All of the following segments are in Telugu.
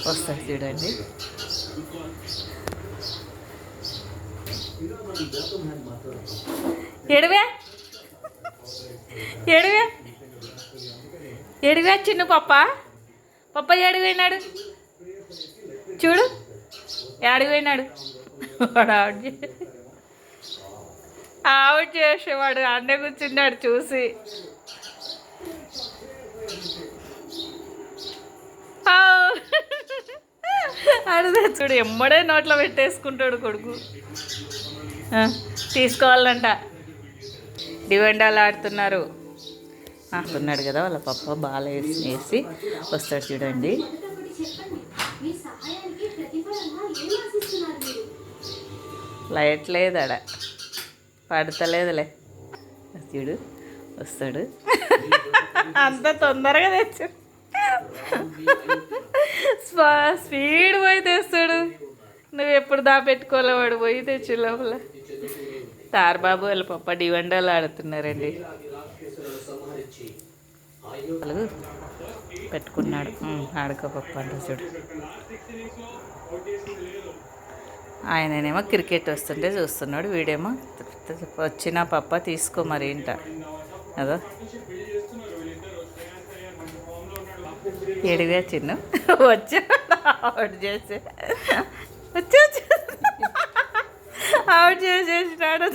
వస్తాయి చూడండి. ఎడివే ఎడివే ఎడివే చిన్న పప్ప పప్ప ఏడిపోయినాడు చూడు, ఏడిపోయినాడు. వాడు అవుట్ చేసేవాడు అన్నే కూర్చున్నాడు చూసి. అడుగుదా చూడు, ఎమ్మడే నోట్లో పెట్టేసుకుంటాడు కొడుకు. తీసుకోవాలంట. డివెండాలు ఆడుతున్నారు. ఆడుతున్నాడు కదా వాళ్ళ పప్ప బాల్ వేసి వస్తాడు చూడండి. లైట్ లేదాడ, పడతలేదులే. చూడు వస్తాడు. అంత తొందరగా తెచ్చు, స్పీడ్ పోయి తెస్తాడు. నువ్వు ఎప్పుడు దాపెట్టుకోలే, వాడు పోయి తెచ్చు లోపల. తారబాబు వాళ్ళ పప్ప డివెండాలు ఆడుతున్నారండి. పెట్టుకున్నాడు. ఆడుకో పప్ప అంట చూడు. ఆయననేమో క్రికెట్ వస్తుంటే చూస్తున్నాడు, వీడేమో వచ్చిన పప్ప తీసుకో మరి ఇంట అదో. ఎడిగా చిన్న వచ్చా అవుట్ చేసి అవుట్ చేసేసినాడు.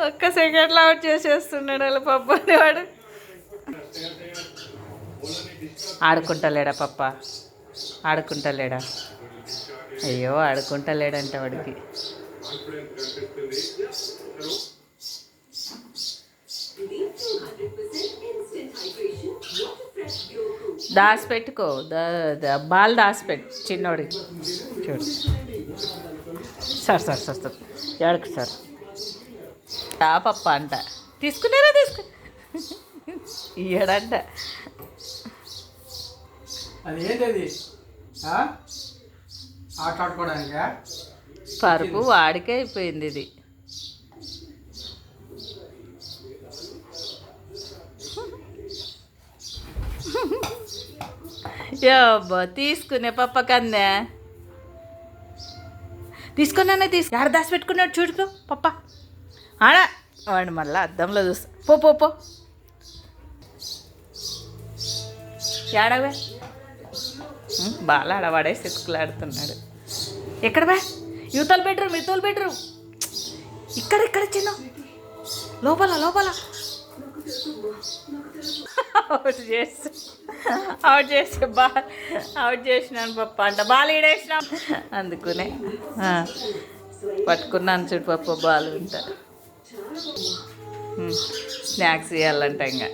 ఒక్క సెకండ్లో అవుట్ చేసేస్తున్నాడు వాళ్ళ పప్పని. వాడు ఆడుకుంటలేడా పప్ప, ఆడుకుంటలేడా? అయ్యో ఆడుకుంటలేడంట వాడికి. దాచిపెట్టుకో, బాల్ దాచిపెట్టు చిన్నోడికి. చూడు సార్ సార్ సార్ సార్ ఎడకు సార్ పప్ప అంట. తీసుకున్నారా? తీసుకు ఇయ్యడంట. పరుపు వాడికే అయిపోయింది ఇది. అబ్బా తీసుకునే పప్ప కందే తీసుకున్నానే. యాడ దాచి పెట్టుకున్నాడు చూడుకో పప్ప. ఆడా వాడు మళ్ళీ అద్దంలో చూస్తా. పో పో పో ఏడవే. బాగా ఆడవాడే సిక్కులాడుతున్నాడు. ఎక్కడ బా? యువతల బెడ్రూమ్, యువతల బెడ్రూమ్. ఇక్కడ ఇక్కడ చిన్న లోపల లోపల. అవుట్ చేసి బాల్ అవుట్ చేసినాను పప్ప అంట. బాల్ ఈడేసినా అందుకునే పట్టుకున్నాను చూడు పప్ప బాల్. ఉంటా స్నాక్స్ ఇవ్వాలంట ఇంకా.